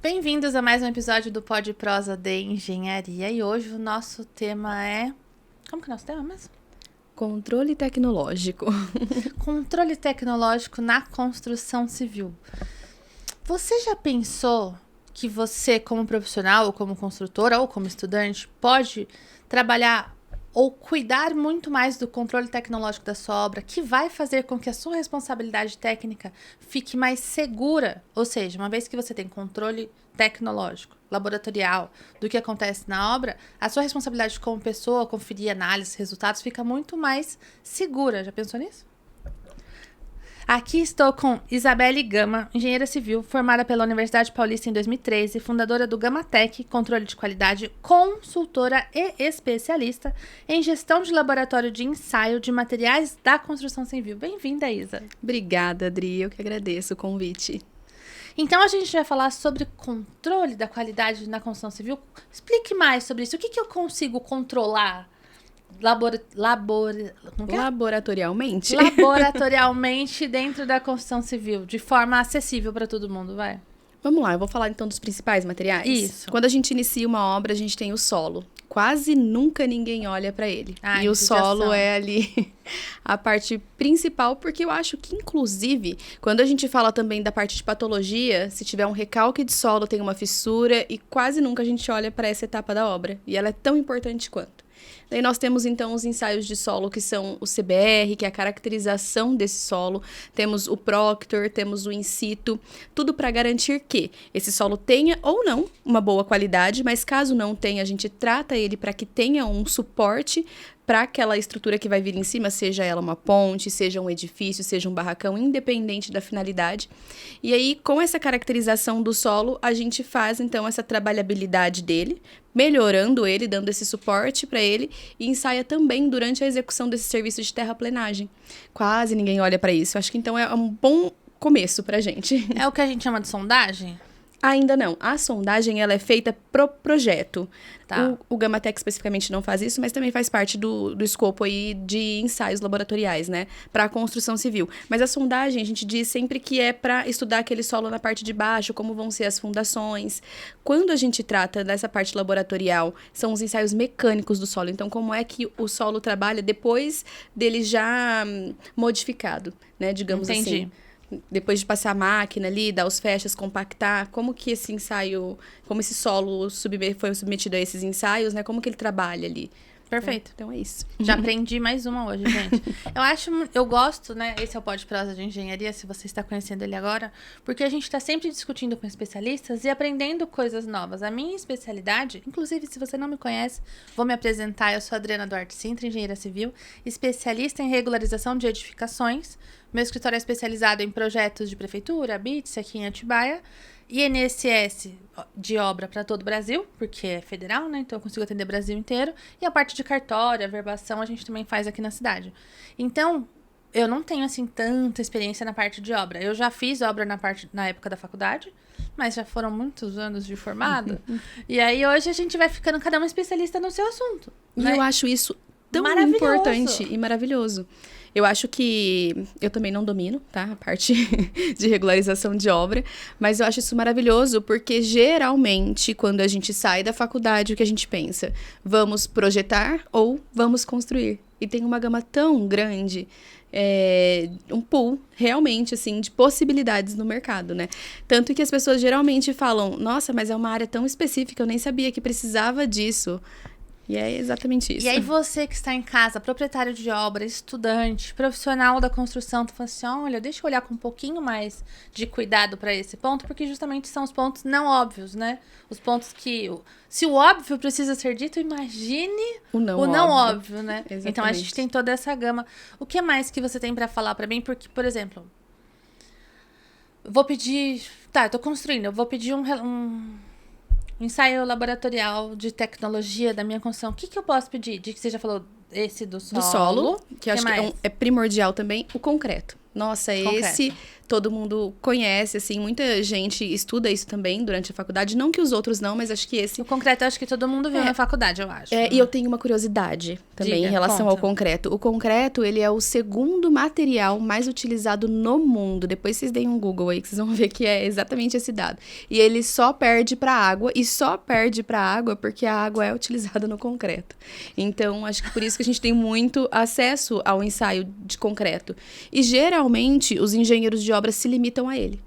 Bem-vindos a mais um episódio do Pod Prosa de Engenharia. E hoje o nosso tema é... Como que é o nosso tema mesmo? Controle tecnológico. Controle tecnológico na construção civil. Você já pensou que você, como profissional, ou como construtora, ou como estudante, pode trabalhar ou cuidar muito mais do controle tecnológico da sua obra, que vai fazer com que a sua responsabilidade técnica fique mais segura? Ou seja, uma vez que você tem controle tecnológico, laboratorial, do que acontece na obra, a sua responsabilidade como pessoa, conferir análises, resultados, fica muito mais segura. Já pensou nisso? Aqui estou com Isabelle Gama, engenheira civil, formada pela Universidade Paulista em 2013, fundadora do Gamatec, controle de qualidade, consultora e especialista em gestão de laboratório de ensaio de materiais da construção civil. Bem-vinda, Isa. Obrigada, Adri. Eu que agradeço o convite. Então, a gente vai falar sobre controle da qualidade na construção civil. Explique mais sobre isso. O que eu consigo controlar Laboratorialmente? Laboratorialmente dentro da construção civil, de forma acessível para todo mundo, vai. Vamos lá, eu vou falar então dos principais materiais. Isso. Quando a gente inicia uma obra, a gente tem o solo. Quase nunca ninguém olha para ele. E o solo é ali a parte principal, porque eu acho que, inclusive, quando a gente fala também da parte de patologia, se tiver um recalque de solo, tem uma fissura, e quase nunca a gente olha para essa etapa da obra. E ela é tão importante quanto. Daí nós temos, então, os ensaios de solo, que são o CBR, que é a caracterização desse solo. Temos o Proctor, temos o in situ. Tudo para garantir que esse solo tenha ou não uma boa qualidade, mas caso não tenha, a gente trata ele para que tenha um suporte para aquela estrutura que vai vir em cima, seja ela uma ponte, seja um edifício, seja um barracão, independente da finalidade. E aí, com essa caracterização do solo, a gente faz, então, essa trabalhabilidade dele, melhorando ele, dando esse suporte para ele, e ensaia também durante a execução desse serviço de terraplenagem. Quase ninguém olha para isso. Acho que, então, é um bom começo para a gente. É o que a gente chama de sondagem? Ainda não. A sondagem, ela é feita pro projeto. Tá. O Gamatec especificamente não faz isso, mas também faz parte do escopo aí de ensaios laboratoriais, né? Para a construção civil. Mas a sondagem, a gente diz sempre que é para estudar aquele solo na parte de baixo, como vão ser as fundações. Quando a gente trata dessa parte laboratorial, são os ensaios mecânicos do solo. Então, como é que o solo trabalha depois dele já modificado, né? Digamos assim. Entendi. Depois de passar a máquina ali, dar os fechas, compactar, como que esse ensaio, como esse solo foi submetido a esses ensaios, né? Como que ele trabalha ali. Perfeito. Então é isso. Já aprendi mais uma hoje, gente. Eu gosto, né? Esse é o Pod Prosa de Engenharia, se você está conhecendo ele agora, porque a gente está sempre discutindo com especialistas e aprendendo coisas novas. A minha especialidade, inclusive, se você não me conhece, vou me apresentar. Eu sou Adriana Duarte Sintra, engenheira civil, especialista em regularização de edificações. Meu escritório é especializado em projetos de prefeitura, BITS, aqui em Atibaia, INSS de obra para todo o Brasil, porque é federal, né? Então eu consigo atender o Brasil inteiro. E a parte de cartório, averbação, a gente também faz aqui na cidade. Então, eu não tenho, assim, tanta experiência na parte de obra. Eu já fiz obra na época da faculdade, mas já foram muitos anos de formado. E aí, hoje, a gente vai ficando cada um especialista no seu assunto. E né? eu acho isso tão importante e maravilhoso. Eu acho que eu também não domino, tá? A parte de regularização de obra. Mas eu acho isso maravilhoso porque, geralmente, quando a gente sai da faculdade, o que a gente pensa? Vamos projetar ou vamos construir? E tem uma gama tão grande, um pool, realmente, assim, de possibilidades no mercado, né? Tanto que as pessoas geralmente falam, nossa, mas é uma área tão específica, eu nem sabia que precisava disso. E é exatamente isso. E aí você que está em casa, proprietário de obra, estudante, profissional da construção, tu fala assim, olha, deixa eu olhar com um pouquinho mais de cuidado para esse ponto, porque justamente são os pontos não óbvios, né? Os pontos que... Se o óbvio precisa ser dito, imagine o não óbvio, né? Exatamente. Então a gente tem toda essa gama. O que mais que você tem para falar para mim? Porque, por exemplo, vou pedir... Tá, eu tô construindo, eu vou pedir um ensaio laboratorial de tecnologia da minha construção. O que eu posso pedir? De que você já falou esse do solo. Do solo, que eu acho que é primordial também, o concreto. Nossa, esse todo mundo conhece, assim, muita gente estuda isso também durante a faculdade, não que os outros não, mas acho que esse... O concreto eu acho que todo mundo viu na faculdade, eu acho. E eu tenho uma curiosidade também em relação ao concreto. O concreto, ele é o segundo material mais utilizado no mundo. Depois vocês deem um Google aí, que vocês vão ver que é exatamente esse dado. E ele só perde para água, e só perde para água porque a água é utilizada no concreto. Então, acho que por isso que a gente tem muito acesso ao ensaio de concreto. E geralmente, os engenheiros de obra se limitam a ele.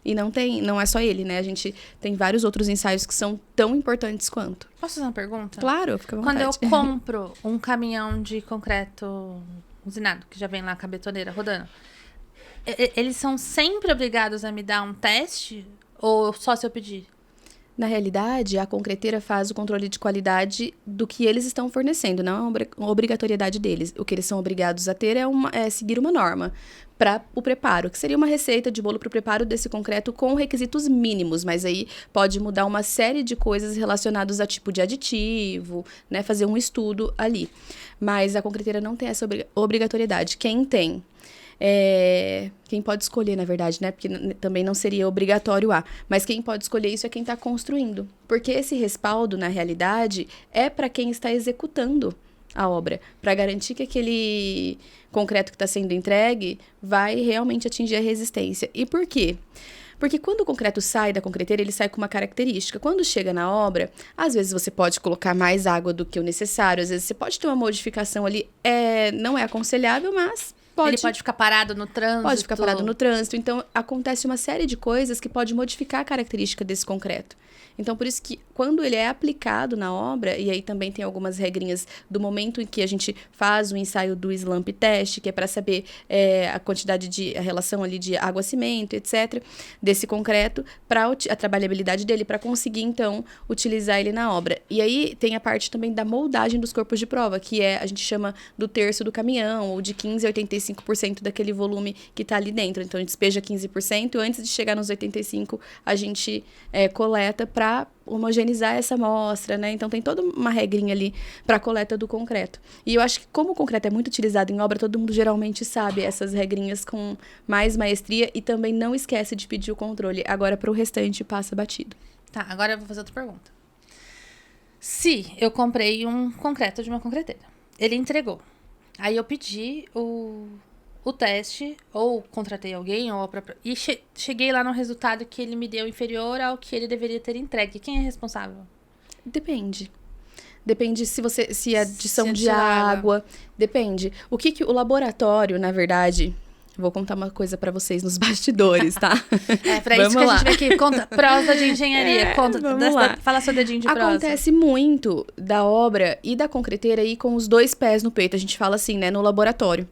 E não é só ele, né? A gente tem vários outros ensaios que são tão importantes quanto. Posso fazer uma pergunta? Claro, fica à vontade. Quando eu compro um caminhão de concreto usinado, que já vem lá com a betoneira rodando, eles são sempre obrigados a me dar um teste? Ou só se eu pedir? Na realidade, a concreteira faz o controle de qualidade do que eles estão fornecendo, não é uma obrigatoriedade deles. O que eles são obrigados a ter é seguir uma norma para o preparo, que seria uma receita de bolo para o preparo desse concreto com requisitos mínimos, mas aí pode mudar uma série de coisas relacionadas a tipo de aditivo, né, fazer um estudo ali. Mas a concreteira não tem essa obrigatoriedade. Quem tem... quem pode escolher, na verdade, né? Porque também não seria obrigatório mas quem pode escolher isso é quem está construindo. Porque esse respaldo, na realidade, é para quem está executando a obra, para garantir que aquele concreto que está sendo entregue vai realmente atingir a resistência. E por quê? Porque quando o concreto sai da concreteira, ele sai com uma característica. Quando chega na obra, às vezes você pode colocar mais água do que o necessário, às vezes você pode ter uma modificação ali, não é aconselhável, mas... Ele pode ficar parado no trânsito. Pode ficar parado no trânsito. Então, acontece uma série de coisas que pode modificar a característica desse concreto. Então, por isso que quando ele é aplicado na obra, e aí também tem algumas regrinhas do momento em que a gente faz o ensaio do slump test, que é para saber a quantidade a relação ali de água-cimento, etc., desse concreto, para a trabalhabilidade dele, para conseguir, então, utilizar ele na obra. E aí tem a parte também da moldagem dos corpos de prova, que a gente chama do terço do caminhão, ou de 15% a 85% daquele volume que está ali dentro. Então, a gente despeja 15%, antes de chegar nos 85%, a gente coleta para homogeneizar essa amostra, né? Então, tem toda uma regrinha ali para a coleta do concreto. E eu acho que, como o concreto é muito utilizado em obra, todo mundo geralmente sabe essas regrinhas com mais maestria e também não esquece de pedir o controle. Agora, para o restante, passa batido. Tá, agora eu vou fazer outra pergunta. Se eu comprei um concreto de uma concreteira, ele entregou. Aí eu pedi o teste, ou contratei alguém, ou e cheguei lá no resultado que ele me deu inferior ao que ele deveria ter entregue. Quem é responsável? Depende. Depende se a adição de água. Depende. O que o laboratório, na verdade... Vou contar uma coisa pra vocês nos bastidores, tá? Pra isso que a gente vem aqui. Prosa de engenharia. Fala seu dedinho de prosa. Acontece muito da obra e da concreteira ir com os dois pés no peito. A gente fala assim, né? No laboratório.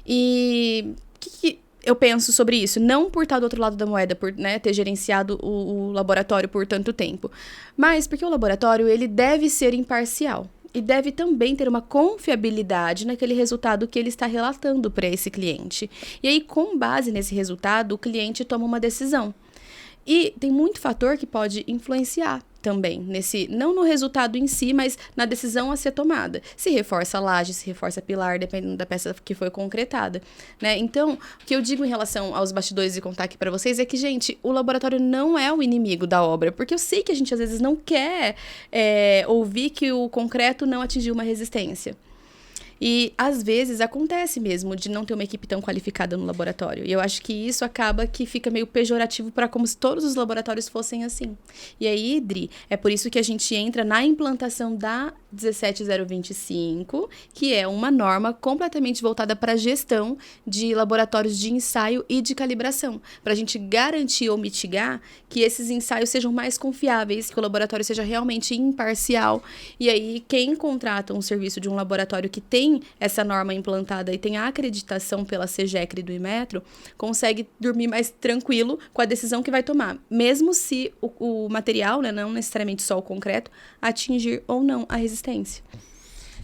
E o que eu penso sobre isso? Não por estar do outro lado da moeda, por ter gerenciado o laboratório por tanto tempo. Mas porque o laboratório, ele deve ser imparcial. E deve também ter uma confiabilidade naquele resultado que ele está relatando para esse cliente. E aí, com base nesse resultado, o cliente toma uma decisão. E tem muito fator que pode influenciar também, não no resultado em si, mas na decisão a ser tomada. Se reforça a laje, se reforça pilar, dependendo da peça que foi concretada, né? Então, o que eu digo em relação aos bastidores e contar aqui para vocês é que, gente, o laboratório não é o inimigo da obra, porque eu sei que a gente às vezes não quer ouvir que o concreto não atingiu uma resistência. E, às vezes, acontece mesmo de não ter uma equipe tão qualificada no laboratório. E eu acho que isso acaba que fica meio pejorativo para como se todos os laboratórios fossem assim. E aí, Idri, é por isso que a gente entra na implantação da 17025, que é uma norma completamente voltada para a gestão de laboratórios de ensaio e de calibração, para a gente garantir ou mitigar que esses ensaios sejam mais confiáveis, que o laboratório seja realmente imparcial. E aí, quem contrata um serviço de um laboratório que tem essa norma implantada e tem a acreditação pela SEGECRE do Inmetro, consegue dormir mais tranquilo com a decisão que vai tomar, mesmo se o material, né, não necessariamente só o concreto, atingir ou não a resistência.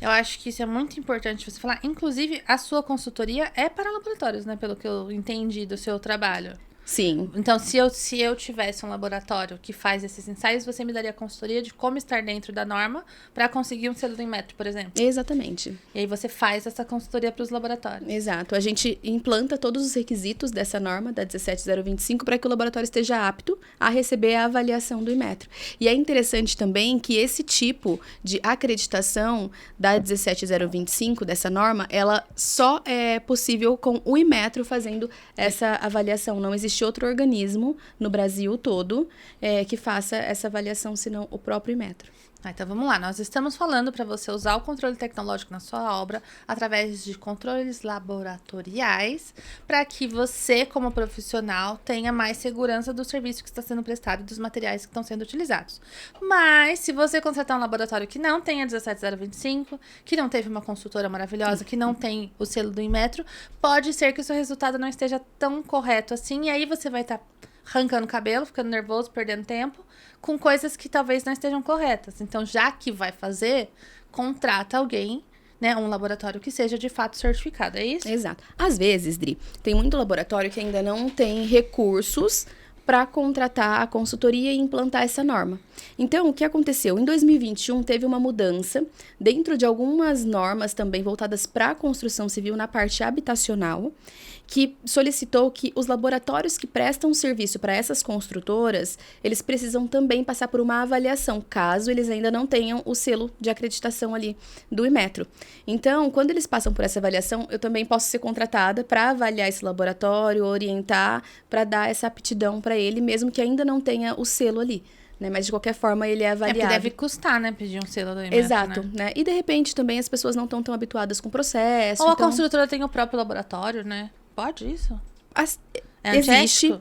Eu acho que isso é muito importante você falar. Inclusive, a sua consultoria é para laboratórios, né? Pelo que eu entendi do seu trabalho. Sim. Então, se eu tivesse um laboratório que faz esses ensaios, você me daria consultoria de como estar dentro da norma para conseguir um selo do Inmetro, por exemplo? Exatamente. E aí você faz essa consultoria para os laboratórios. Exato. A gente implanta todos os requisitos dessa norma, da 17025, para que o laboratório esteja apto a receber a avaliação do Inmetro. E é interessante também que esse tipo de acreditação da 17025, dessa norma, ela só é possível com o Inmetro fazendo essa avaliação. Não existe outro organismo no Brasil todo que faça essa avaliação, senão o próprio Inmetro. Então vamos lá, nós estamos falando para você usar o controle tecnológico na sua obra através de controles laboratoriais para que você, como profissional, tenha mais segurança do serviço que está sendo prestado e dos materiais que estão sendo utilizados. Mas, se você contratar um laboratório que não tem a 17025, que não teve uma consultora maravilhosa, que não tem o selo do Inmetro, pode ser que o seu resultado não esteja tão correto assim, e aí você vai estar arrancando o cabelo, ficando nervoso, perdendo tempo, com coisas que talvez não estejam corretas. Então, já que vai fazer, contrata alguém, né, um laboratório que seja de fato certificado, é isso? Exato. Às vezes, Dri, tem muito laboratório que ainda não tem recursos para contratar a consultoria e implantar essa norma. Então, o que aconteceu? Em 2021, teve uma mudança dentro de algumas normas também voltadas para a construção civil na parte habitacional, que solicitou que os laboratórios que prestam serviço para essas construtoras, eles precisam também passar por uma avaliação, caso eles ainda não tenham o selo de acreditação ali do Inmetro. Então, quando eles passam por essa avaliação, eu também posso ser contratada para avaliar esse laboratório, orientar, para dar essa aptidão para ele, mesmo que ainda não tenha o selo ali. Né? Mas, de qualquer forma, ele é avaliado. Porque deve custar, né? Pedir um selo do Inmetro, Exato, né? E, de repente, também as pessoas não estão tão habituadas com o processo. Ou a construtora tem o próprio laboratório, né? Pode isso? Existe.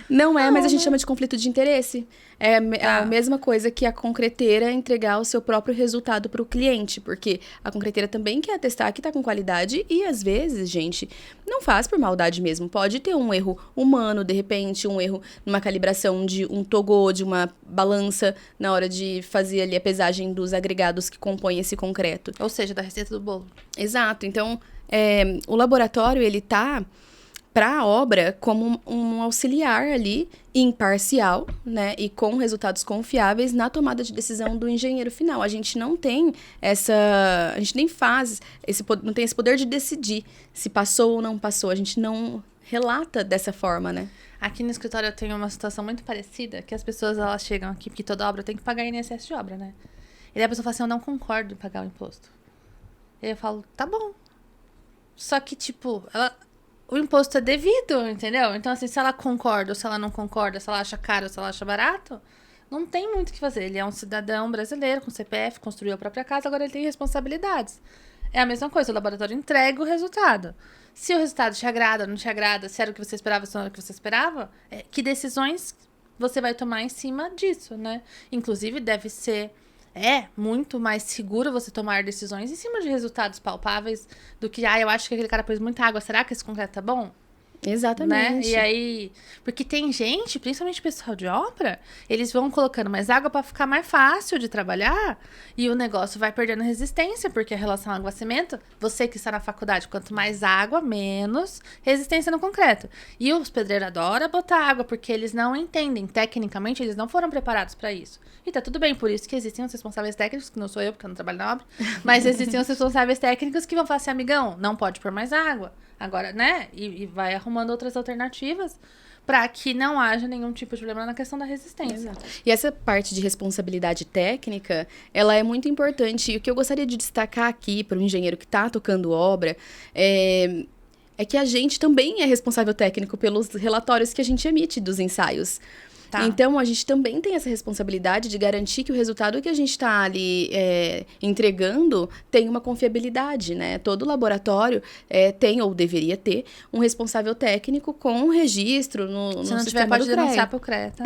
Não é, mas a gente chama de conflito de interesse. É a mesma coisa que a concreteira entregar o seu próprio resultado para o cliente, porque a concreteira também quer atestar que está com qualidade e, às vezes, gente, não faz por maldade mesmo. Pode ter um erro humano, de repente, um erro numa calibração de um togô, de uma balança, na hora de fazer ali a pesagem dos agregados que compõem esse concreto. Ou seja, da receita do bolo. Exato. Então, o laboratório, ele tá para a obra como um auxiliar ali, imparcial, né, e com resultados confiáveis na tomada de decisão do engenheiro final. A gente não tem a gente nem faz não tem esse poder de decidir se passou ou não passou. A gente não relata dessa forma, né? Aqui no escritório eu tenho uma situação muito parecida, que as pessoas, elas chegam aqui, porque toda obra tem que pagar INSS de obra, né? E daí a pessoa fala assim, eu não concordo em pagar o imposto. E eu falo, tá bom. Só que, tipo, o imposto é devido, entendeu? Então, assim, se ela concorda ou se ela não concorda, se ela acha caro ou se ela acha barato, não tem muito o que fazer. Ele é um cidadão brasileiro com CPF, construiu a própria casa, agora ele tem responsabilidades. É a mesma coisa, o laboratório entrega o resultado. Se o resultado te agrada, não te agrada, se era o que você esperava, se não era o que você esperava, que decisões você vai tomar em cima disso, né? Inclusive, deve ser muito mais seguro você tomar decisões em cima de resultados palpáveis do que, eu acho que aquele cara pôs muita água, será que esse concreto tá bom? Exatamente. Né? E aí, porque tem gente, principalmente pessoal de obra, eles vão colocando mais água para ficar mais fácil de trabalhar e o negócio vai perdendo resistência, porque a relação água-cimento, você que está na faculdade, quanto mais água, menos resistência no concreto. E os pedreiros adoram botar água, porque eles não entendem, tecnicamente, eles não foram preparados para isso. E tá tudo bem, por isso que existem os responsáveis técnicos, que não sou eu, porque eu não trabalho na obra, mas existem os responsáveis técnicos que vão falar assim, amigão, não pode pôr mais água. Agora, né? E vai arrumando outras alternativas para que não haja nenhum tipo de problema na questão da resistência. Exato. E essa parte de responsabilidade técnica, ela é muito importante. E o que eu gostaria de destacar aqui para o engenheiro que está tocando obra é que a gente também é responsável técnico pelos relatórios que a gente emite dos ensaios. Tá. Então, a gente também tem essa responsabilidade de garantir que o resultado que a gente está ali entregando tem uma confiabilidade, né? Todo laboratório tem, ou deveria ter, um responsável técnico com um registro no Se não sistema tiver, pode do CREA. denunciar pro CREA, tá?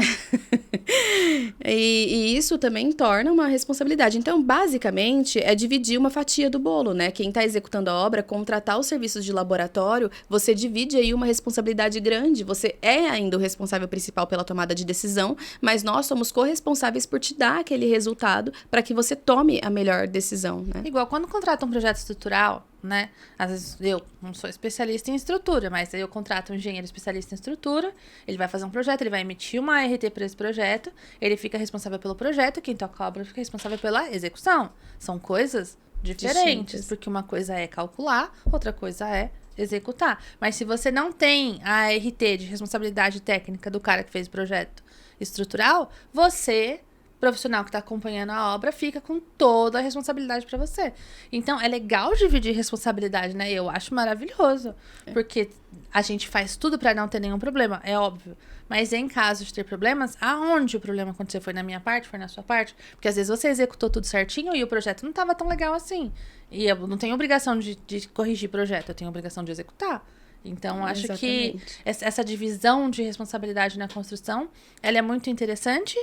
E isso também torna uma responsabilidade. Então, basicamente, é dividir uma fatia do bolo, né? Quem está executando a obra, contratar os serviços de laboratório, você divide aí uma responsabilidade grande, você é ainda o responsável principal pela tomada de decisão decisão, mas nós somos corresponsáveis por te dar aquele resultado para que você tome a melhor decisão, né? Igual quando contrata um projeto estrutural, né? Às vezes eu não sou especialista em estrutura, mas aí eu contrato um engenheiro especialista em estrutura, ele vai fazer um projeto, ele vai emitir uma ART para esse projeto, ele fica responsável pelo projeto, quem toca a obra fica responsável pela execução. São coisas diferentes, porque uma coisa é calcular, outra coisa é executar. Mas se você não tem a ART de responsabilidade técnica do cara que fez o projeto estrutural, você, profissional que está acompanhando a obra, fica com toda a responsabilidade para você. Então, é legal dividir responsabilidade, né? Eu acho maravilhoso, porque a gente faz tudo para não ter nenhum problema, é óbvio. Mas em caso de ter problemas, aonde o problema aconteceu? Foi na minha parte? Foi na sua parte? Porque às vezes você executou tudo certinho e o projeto não estava tão legal assim. E eu não tenho obrigação de corrigir projeto, eu tenho obrigação de executar. Então, acho que essa divisão de responsabilidade na construção, ela é muito interessante.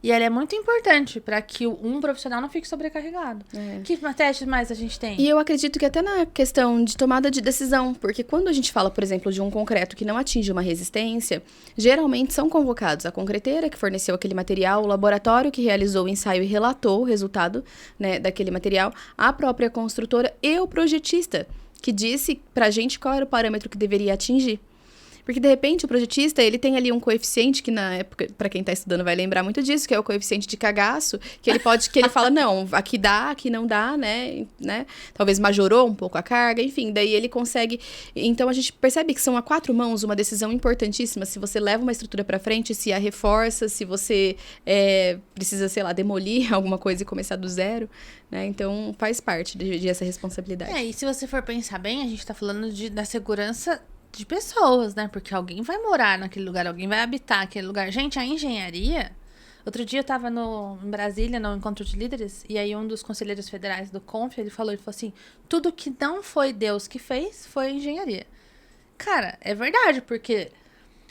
E ela é muito importante para que um profissional não fique sobrecarregado. Que testes mais a gente tem? E eu acredito que até na questão de tomada de decisão, porque quando a gente fala, por exemplo, de um concreto que não atinge uma resistência, geralmente são convocados a concreteira que forneceu aquele material, o laboratório que realizou o ensaio e relatou o resultado, né, daquele material, a própria construtora e o projetista, que disse pra gente qual era o parâmetro que deveria atingir. Porque, de repente, o projetista, ele tem ali um coeficiente que, na época, para quem tá estudando vai lembrar muito disso, que é o coeficiente de cagaço, que ele fala, não, aqui dá, aqui não dá, né? Talvez majorou um pouco a carga, enfim, daí ele consegue... Então, a gente percebe que são a 4 mãos uma decisão importantíssima. Se você leva uma estrutura para frente, se a reforça, se você precisa, sei lá, demolir alguma coisa e começar do zero, né? Então, faz parte de essa responsabilidade. E se você for pensar bem, a gente tá falando da segurança de pessoas, né? Porque alguém vai morar naquele lugar, alguém vai habitar aquele lugar. Gente, a engenharia... Outro dia eu tava em Brasília, no encontro de líderes, e aí um dos conselheiros federais do CONF, ele falou assim, tudo que não foi Deus que fez, foi engenharia. Cara, é verdade, porque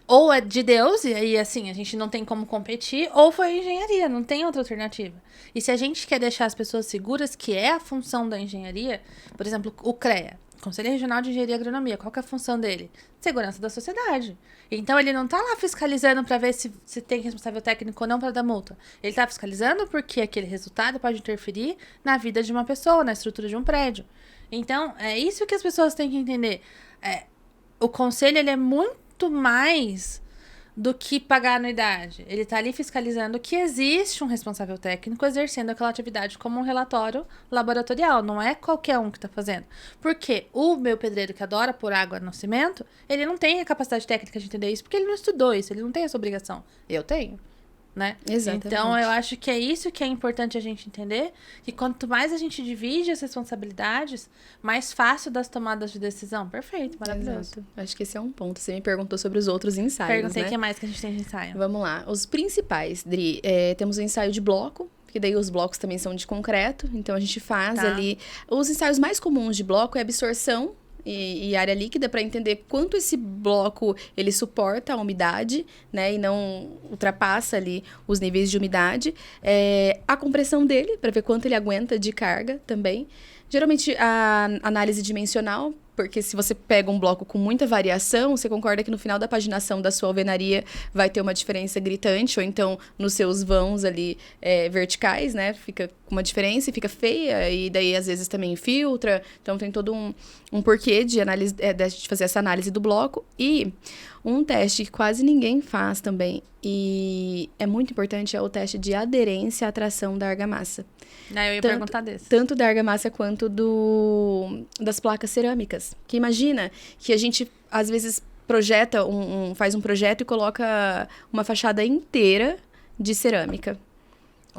ou é de Deus, e aí assim, a gente não tem como competir, ou foi engenharia, não tem outra alternativa. E se a gente quer deixar as pessoas seguras, que é a função da engenharia, por exemplo, o CREA, Conselho Regional de Engenharia e Agronomia, qual que é a função dele? Segurança da sociedade. Então, ele não tá lá fiscalizando para ver se tem responsável técnico ou não para dar multa. Ele tá fiscalizando porque aquele resultado pode interferir na vida de uma pessoa, na estrutura de um prédio. Então, é isso que as pessoas têm que entender. O conselho, ele é muito mais do que pagar anuidade. Ele tá ali fiscalizando que existe um responsável técnico exercendo aquela atividade como um relatório laboratorial. Não é qualquer um que tá fazendo. Porque o meu pedreiro que adora pôr água no cimento, ele não tem a capacidade técnica de entender isso, porque ele não estudou isso, ele não tem essa obrigação. Eu tenho. Né? Exatamente. Então, eu acho que é isso que é importante a gente entender, que quanto mais a gente divide as responsabilidades, mais fácil das tomadas de decisão. Perfeito, maravilhoso. Exato. Acho que esse é um ponto. Você me perguntou sobre os outros ensaios, Perguntei né? o que mais que a gente tem de ensaio. Vamos lá. Os principais, Dri, temos o ensaio de bloco, que daí os blocos também são de concreto, então a gente faz ali... Os ensaios mais comuns de bloco é absorção e área líquida, para entender quanto esse bloco ele suporta a umidade, né, e não ultrapassa ali os níveis de umidade. A compressão dele, para ver quanto ele aguenta de carga também. Geralmente, a análise dimensional, porque se você pega um bloco com muita variação, você concorda que no final da paginação da sua alvenaria vai ter uma diferença gritante, ou então nos seus vãos ali verticais, né? Fica com uma diferença e fica feia, e daí às vezes também infiltra. Então tem todo um porquê de fazer essa análise do bloco. E um teste que quase ninguém faz também, e é muito importante, é o teste de aderência à tração da argamassa. Eu ia perguntar desse. Tanto da argamassa quanto das placas cerâmicas. Que imagina que a gente, às vezes, faz um projeto e coloca uma fachada inteira de cerâmica.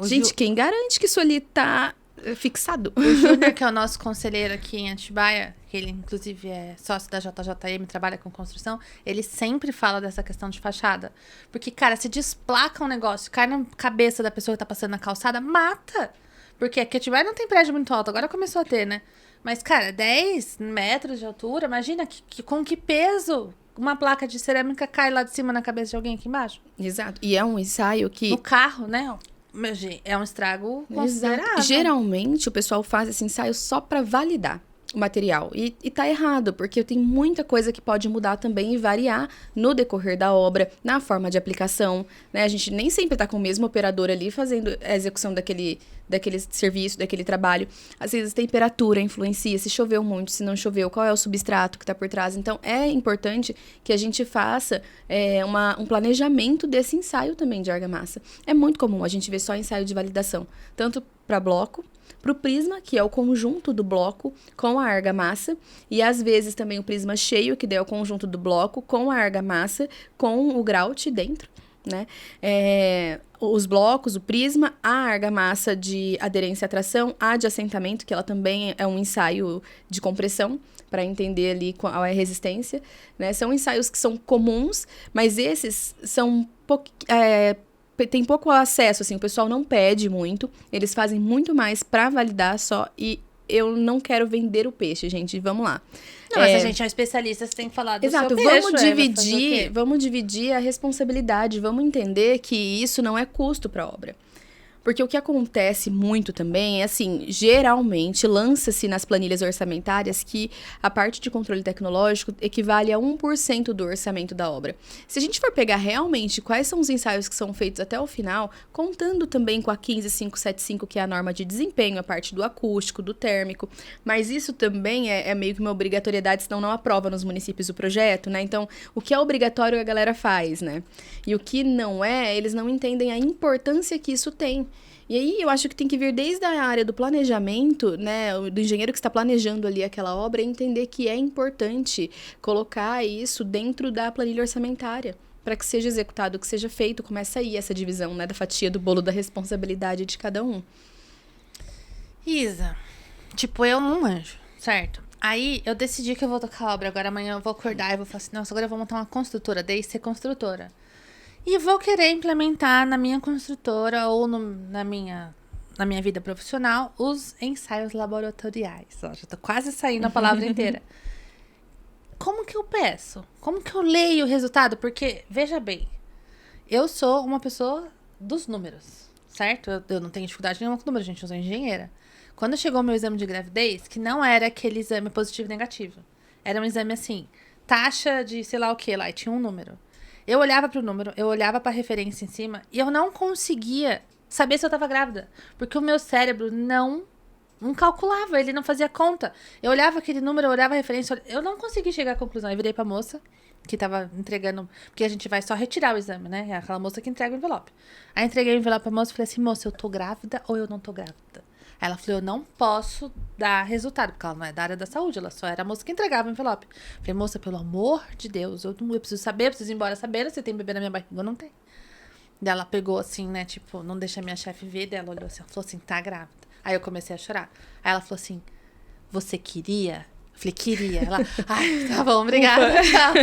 Gente, quem garante que isso ali tá fixado? O Júnior, que é o nosso conselheiro aqui em Atibaia, que ele inclusive é sócio da JJM, trabalha com construção, ele sempre fala dessa questão de fachada. Porque, cara, se desplaca um negócio, cai na cabeça da pessoa que tá passando na calçada, mata! Porque aqui Atibaia não tem prédio muito alto, agora começou a ter, né? Mas, cara, 10 metros de altura, imagina com que peso uma placa de cerâmica cai lá de cima na cabeça de alguém aqui embaixo. Exato. E é um ensaio que... No carro, né? É um estrago considerável. Exato. Geralmente, o pessoal faz esse ensaio só para validar. o material. E tá errado, porque tem muita coisa que pode mudar também e variar no decorrer da obra, na forma de aplicação, né? A gente nem sempre tá com o mesmo operador ali fazendo a execução daquele serviço, daquele trabalho. Às vezes a temperatura influencia, se choveu muito, se não choveu, qual é o substrato que tá por trás. Então, é importante que a gente faça um planejamento desse ensaio também de argamassa. É muito comum a gente ver só ensaio de validação, tanto para bloco, para o prisma, que é o conjunto do bloco com a argamassa, e às vezes também o prisma cheio, que daí é o conjunto do bloco com a argamassa, com o grout dentro, né? Os blocos, o prisma, a argamassa de aderência e atração, a de assentamento, que ela também é um ensaio de compressão, para entender ali qual é a resistência, né? São ensaios que são comuns, mas esses são tem pouco acesso, assim, o pessoal não pede muito, eles fazem muito mais para validar só, e eu não quero vender o peixe, gente, vamos lá. Não, mas a gente é um especialista, você tem que falar do Exato, seu peixe. Vamos dividir a responsabilidade, vamos entender que isso não é custo para a obra. Porque o que acontece muito também é assim, geralmente lança-se nas planilhas orçamentárias que a parte de controle tecnológico equivale a 1% do orçamento da obra. Se a gente for pegar realmente quais são os ensaios que são feitos até o final, contando também com a 15575, que é a norma de desempenho, a parte do acústico, do térmico, mas isso também é meio que uma obrigatoriedade, senão não aprova nos municípios o projeto, né? Então, o que é obrigatório a galera faz, né? E o que não é, eles não entendem a importância que isso tem. E aí eu acho que tem que vir desde a área do planejamento, né, do engenheiro que está planejando ali aquela obra, e entender que é importante colocar isso dentro da planilha orçamentária, para que seja executado, que seja feito, começa aí essa divisão, né, da fatia do bolo da responsabilidade de cada um. Isa, tipo, eu não manjo, certo? Aí eu decidi que eu vou tocar a obra, agora amanhã eu vou acordar e vou falar assim, nossa, agora eu vou montar uma construtora, daí ser construtora. E vou querer implementar na minha construtora ou na minha vida profissional os ensaios laboratoriais. Ó, já tô quase saindo a palavra inteira. Como que eu peço? Como que eu leio o resultado? Porque, veja bem, eu sou uma pessoa dos números, certo? Eu não tenho dificuldade nenhuma com números, gente, eu sou engenheira. Quando chegou o meu exame de gravidez, que não era aquele exame positivo e negativo, era um exame assim, taxa de sei lá o que lá, e tinha um número. Eu olhava pro número, eu olhava pra referência em cima e eu não conseguia saber se eu tava grávida. Porque o meu cérebro não calculava, ele não fazia conta. Eu olhava aquele número, eu olhava a referência, eu não conseguia chegar à conclusão. Eu virei pra moça que tava entregando, porque a gente vai só retirar o exame, né? É aquela moça que entrega o envelope. Aí entreguei o envelope pra moça e falei assim, moça, eu tô grávida ou eu não tô grávida? Aí ela falou, eu não posso dar resultado, porque ela não é da área da saúde, ela só era a moça que entregava o envelope. Falei, moça, pelo amor de Deus, eu preciso saber, eu preciso ir embora sabendo se tem bebê na minha barriga ou não tem. Daí ela pegou assim, né, tipo, não deixa a minha chefe ver, daí ela olhou assim, ela falou assim, tá grávida. Aí eu comecei a chorar. Aí ela falou assim, você queria? Eu falei, queria. Ela, ai, tá bom, obrigada, tchau.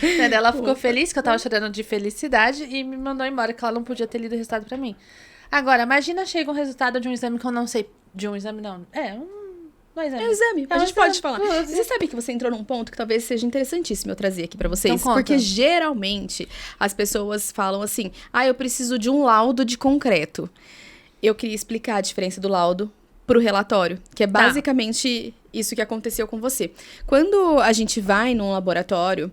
Daí ela ficou feliz, que eu tava chorando de felicidade, e me mandou embora, que ela não podia ter lido o resultado pra mim. Agora, imagina chega um resultado de um exame que eu não sei. De um exame, não. Um exame. É um exame, a gente pode falar. Você sabe que você entrou num ponto que talvez seja interessantíssimo eu trazer aqui pra vocês. Então, porque geralmente as pessoas falam assim, eu preciso de um laudo de concreto. Eu queria explicar a diferença do laudo pro relatório, que é basicamente isso que aconteceu com você. Quando a gente vai num laboratório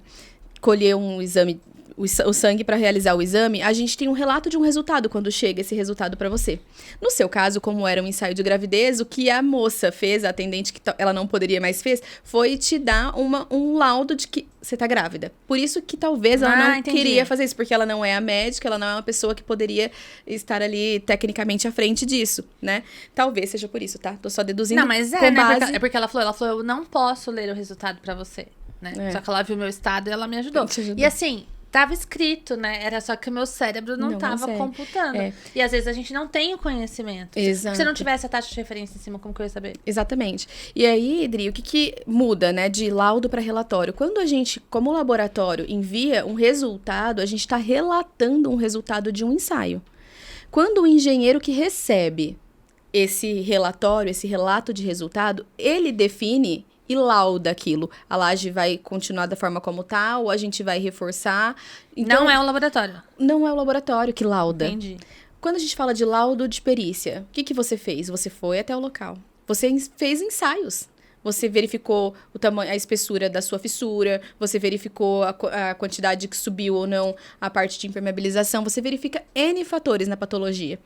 colher um exame, o sangue para realizar o exame, a gente tem um relato de um resultado quando chega esse resultado para você. No seu caso, como era um ensaio de gravidez, o que a moça fez, a atendente que ela não poderia mais fez, foi te dar um laudo de que você tá grávida. Por isso que talvez ela não queria fazer isso, porque ela não é a médica, ela não é uma pessoa que poderia estar ali tecnicamente à frente disso, né? Talvez seja por isso, tá? Tô só deduzindo. Não, mas né? Base... É porque ela falou, eu não posso ler o resultado para você, né? Só que ela viu meu estado e ela me ajudou. E assim, tava escrito, né? Era só que o meu cérebro não tava computando. E às vezes a gente não tem o conhecimento. Exato. Se não tivesse a taxa de referência em cima, como que eu ia saber? Exatamente. E aí, Idri, o que muda, né? De laudo para relatório? Quando a gente, como laboratório, envia um resultado, a gente está relatando um resultado de um ensaio. Quando o engenheiro que recebe esse relatório, esse relato de resultado, ele define e lauda aquilo. A laje vai continuar da forma como tá, ou a gente vai reforçar. Então, não é o laboratório. Não é o laboratório que lauda. Entendi. Quando a gente fala de laudo de perícia, o que você fez? Você foi até o local. Você fez ensaios. você verificou o tamanho, a espessura da sua fissura, você verificou a quantidade que subiu ou não a parte de impermeabilização, você verifica N fatores na patologia.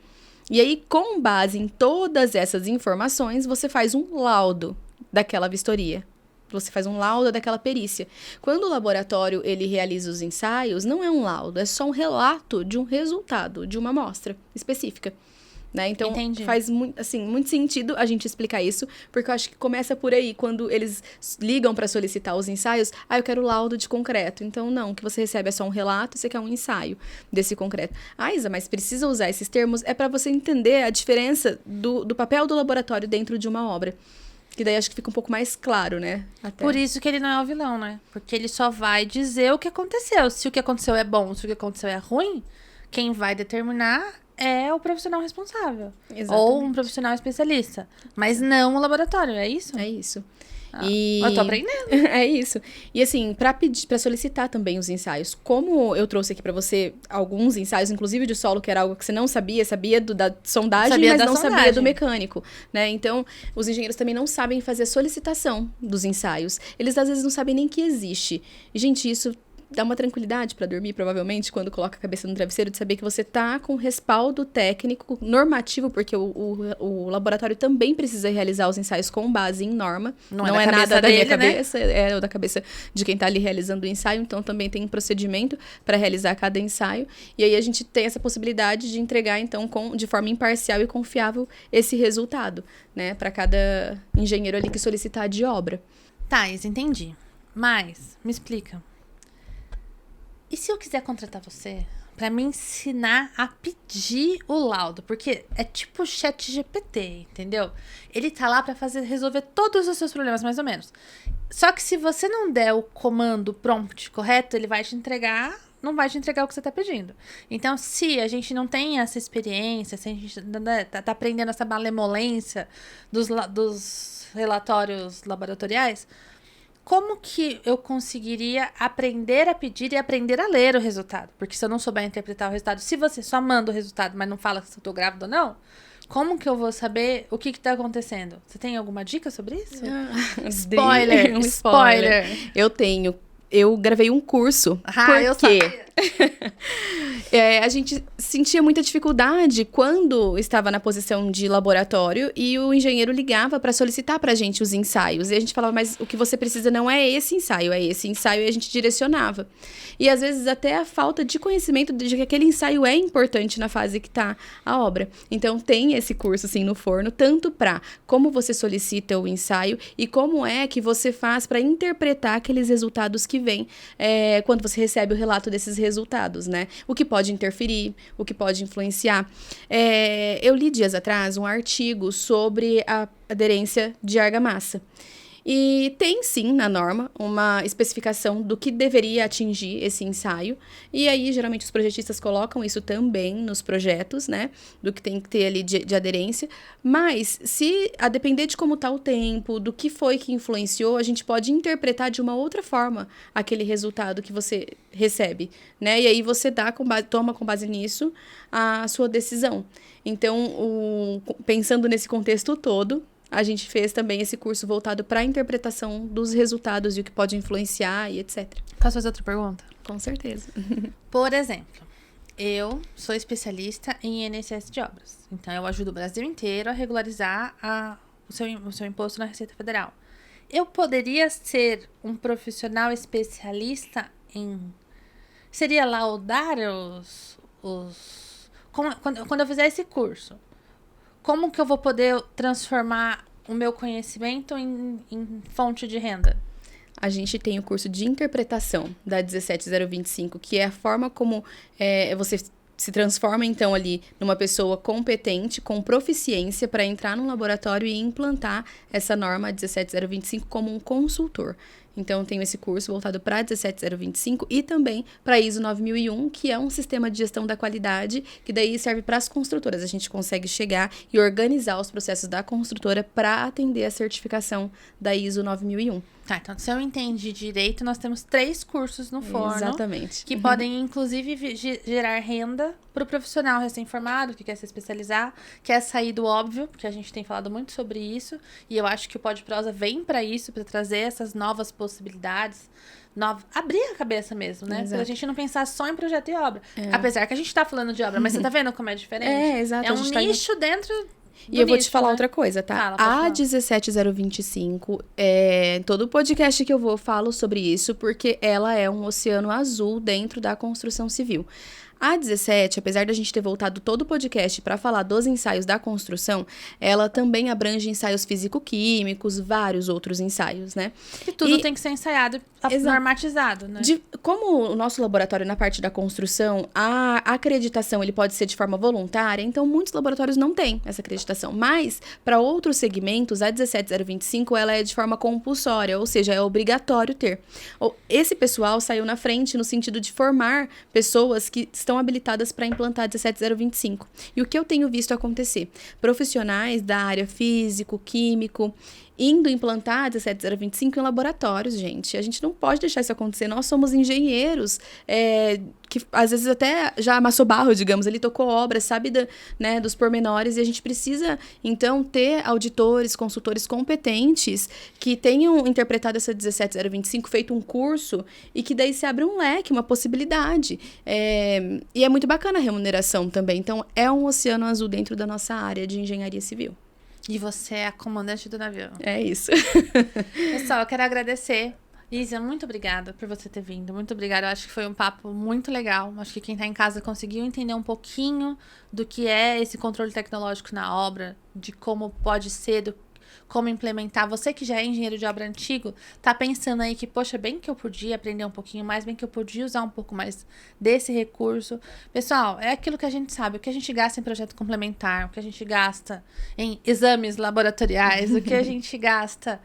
E aí, com base em todas essas informações, você faz um laudo daquela vistoria. Você faz um laudo daquela perícia. Quando o laboratório ele realiza os ensaios, não é um laudo, é só um relato de um resultado, de uma amostra específica. Né? Então, Entendi. Faz muito sentido a gente explicar isso, porque eu acho que começa por aí, quando eles ligam para solicitar os ensaios, eu quero laudo de concreto. Então, não, o que você recebe é só um relato, você quer um ensaio desse concreto. Isa, mas precisa usar esses termos, é para você entender a diferença do papel do laboratório dentro de uma obra. Que daí acho que fica um pouco mais claro, né? Até. Por isso que ele não é o vilão, né? Porque ele só vai dizer o que aconteceu. Se o que aconteceu é bom, se o que aconteceu é ruim, quem vai determinar é o profissional responsável. Exatamente. Ou um profissional especialista. Mas não o laboratório, é isso? É isso. Eu tô aprendendo. É isso. E assim, para solicitar também os ensaios. Como eu trouxe aqui para você alguns ensaios, inclusive de solo, que era algo que você não sabia da sondagem, mas não sabia do mecânico, né? Então, os engenheiros também não sabem fazer a solicitação dos ensaios. Eles às vezes não sabem nem que existe. E, gente, isso dá uma tranquilidade para dormir, provavelmente, quando coloca a cabeça no travesseiro, de saber que você tá com respaldo técnico normativo, porque o laboratório também precisa realizar os ensaios com base em norma. Não é nada da minha cabeça, é da cabeça de quem tá ali realizando o ensaio, então também tem um procedimento para realizar cada ensaio. E aí a gente tem essa possibilidade de entregar, então, de forma imparcial e confiável esse resultado, né, para cada engenheiro ali que solicitar de obra. Thais, entendi. Mas, me explica. E se eu quiser contratar você pra me ensinar a pedir o laudo? Porque é tipo o ChatGPT, entendeu? Ele tá lá pra resolver todos os seus problemas, mais ou menos. Só que se você não der o comando prompt correto, ele vai te entregar, não vai te entregar o que você tá pedindo. Então, se a gente não tem essa experiência, se a gente tá aprendendo essa malemolência dos relatórios laboratoriais, como que eu conseguiria aprender a pedir e aprender a ler o resultado? Porque se eu não souber interpretar o resultado, se você só manda o resultado, mas não fala se eu tô grávida ou não, como que eu vou saber o que tá acontecendo? Você tem alguma dica sobre isso? Spoiler! Spoiler! Eu tenho. Eu gravei um curso. Eu sabia. A gente sentia muita dificuldade quando estava na posição de laboratório e o engenheiro ligava para solicitar para a gente os ensaios. E a gente falava, mas o que você precisa não é esse ensaio, é esse ensaio, e a gente direcionava. E às vezes até a falta de conhecimento de que aquele ensaio é importante na fase que está a obra. Então tem esse curso assim no forno, tanto para como você solicita o ensaio e como é que você faz para interpretar aqueles resultados que vêm quando você recebe o relato desses resultados, né? O que pode interferir, o que pode influenciar. Eu li dias atrás um artigo sobre a aderência de argamassa. E tem, sim, na norma, uma especificação do que deveria atingir esse ensaio. E aí, geralmente, os projetistas colocam isso também nos projetos, né? Do que tem que ter ali de aderência. Mas, a depender de como está o tempo, do que foi que influenciou, a gente pode interpretar de uma outra forma aquele resultado que você recebe, né? E aí, você toma com base nisso a sua decisão. Então, pensando nesse contexto todo, a gente fez também esse curso voltado para a interpretação dos resultados e o que pode influenciar e etc. Posso fazer outra pergunta? Com certeza. Por exemplo, eu sou especialista em INSS de obras. Então, eu ajudo o Brasil inteiro a regularizar o seu imposto na Receita Federal. Eu poderia ser um profissional especialista em... Seria laudar quando eu fizer esse curso, como que eu vou poder transformar o meu conhecimento em fonte de renda? A gente tem o curso de interpretação da 17025, que é a forma como você se transforma, então, ali numa pessoa competente, com proficiência, para entrar no laboratório e implantar essa norma 17025 como um consultor. Então, tenho esse curso voltado para 17025 e também para ISO 9001, que é um sistema de gestão da qualidade, que daí serve para as construtoras. A gente consegue chegar e organizar os processos da construtora para atender a certificação da ISO 9001. Tá, então se eu entendi direito, nós temos 3 cursos no forno. Exatamente. Que podem, inclusive, gerar renda para o profissional recém-formado, que quer se especializar, quer sair do óbvio, porque a gente tem falado muito sobre isso, e eu acho que o Pod Prosa vem para isso, para trazer essas novas possibilidades, abrir a cabeça mesmo, né? Pra gente não pensar só em projeto e obra. Apesar que a gente tá falando de obra, mas você tá vendo como é diferente? Exato. É um nicho dentro... E eu vou te falar outra coisa, tá? A 17025, todo podcast que eu vou falo sobre isso, porque ela é um oceano azul dentro da construção civil. A 17, apesar da gente ter voltado todo o podcast para falar dos ensaios da construção, ela também abrange ensaios físico-químicos, vários outros ensaios, né? E tudo tem que ser ensaiado e normatizado, né? Como o nosso laboratório na parte da construção, a acreditação ele pode ser de forma voluntária, então muitos laboratórios não têm essa acreditação. Mas, para outros segmentos, a 17025 ela é de forma compulsória, ou seja, é obrigatório ter. Esse pessoal saiu na frente no sentido de formar pessoas que estão habilitadas para implantar 17025. E o que eu tenho visto acontecer? Profissionais da área físico, químico, indo implantar 17025 em laboratórios, gente. A gente não pode deixar isso acontecer. Nós somos engenheiros que às vezes até já amassou barro, digamos, ele tocou obra, sabe dos pormenores, e a gente precisa, então, ter auditores, consultores competentes que tenham interpretado essa 17025, feito um curso, e que daí se abre um leque, uma possibilidade. E é muito bacana a remuneração também. Então, é um oceano azul dentro da nossa área de engenharia civil. E você é a comandante do navio. É isso. Pessoal, eu quero agradecer. Isa, muito obrigada por você ter vindo. Muito obrigada. Eu acho que foi um papo muito legal. Acho que quem está em casa conseguiu entender um pouquinho do que é esse controle tecnológico na obra, de como pode ser, como implementar. Você que já é engenheiro de obra antigo, tá pensando aí que, poxa, bem que eu podia aprender um pouquinho mais, bem que eu podia usar um pouco mais desse recurso. Pessoal, é aquilo que a gente sabe, o que a gente gasta em projeto complementar, o que a gente gasta em exames laboratoriais, o que a gente gasta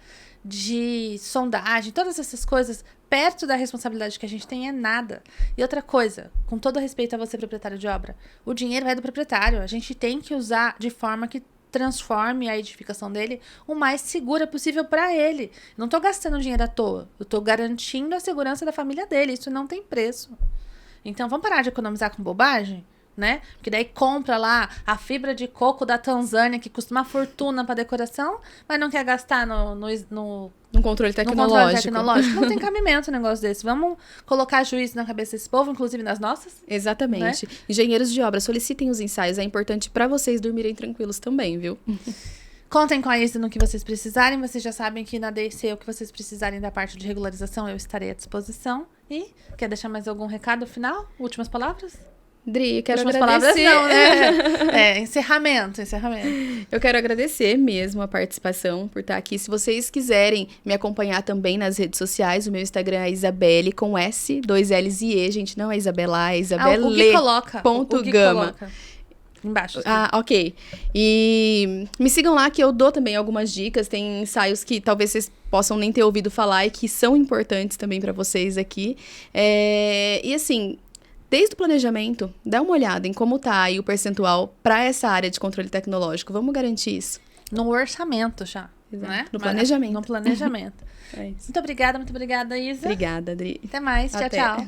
de sondagem, todas essas coisas, perto da responsabilidade que a gente tem é nada. E outra coisa, com todo respeito a você, proprietário de obra, o dinheiro é do proprietário. A gente tem que usar de forma que transforme a edificação dele o mais segura possível para ele. Não estou gastando dinheiro à toa. Eu estou garantindo a segurança da família dele. Isso não tem preço. Então, vamos parar de economizar com bobagem, né? Porque daí compra lá a fibra de coco da Tanzânia, que custa uma fortuna para decoração, mas não quer gastar no controle tecnológico. Não tem cabimento um negócio desse. Vamos colocar juízo na cabeça desse povo, inclusive nas nossas? Exatamente. Né? Engenheiros de obra, solicitem os ensaios. É importante para vocês dormirem tranquilos também, viu? Contem com a Isa no que vocês precisarem. Vocês já sabem que na DIC, o que vocês precisarem da parte de regularização, eu estarei à disposição. E quer deixar mais algum recado final? Últimas palavras? Dri, quero Últimas agradecer. Palavras não, né? Encerramento. Eu quero agradecer mesmo a participação por estar aqui. Se vocês quiserem me acompanhar também nas redes sociais, o meu Instagram é Isabelle com S, 2 L's e E, gente, não é Isabela, é Isabelle. O Gui coloca. Gama. Embaixo. Ok. E me sigam lá que eu dou também algumas dicas. Tem ensaios que talvez vocês possam nem ter ouvido falar e que são importantes também para vocês aqui. E assim, desde o planejamento, dá uma olhada em como tá aí o percentual para essa área de controle tecnológico. Vamos garantir isso. No orçamento já, né? No planejamento. No planejamento. É isso. Muito obrigada, Isa. Obrigada, Adri. Até mais. Tchau, tchau.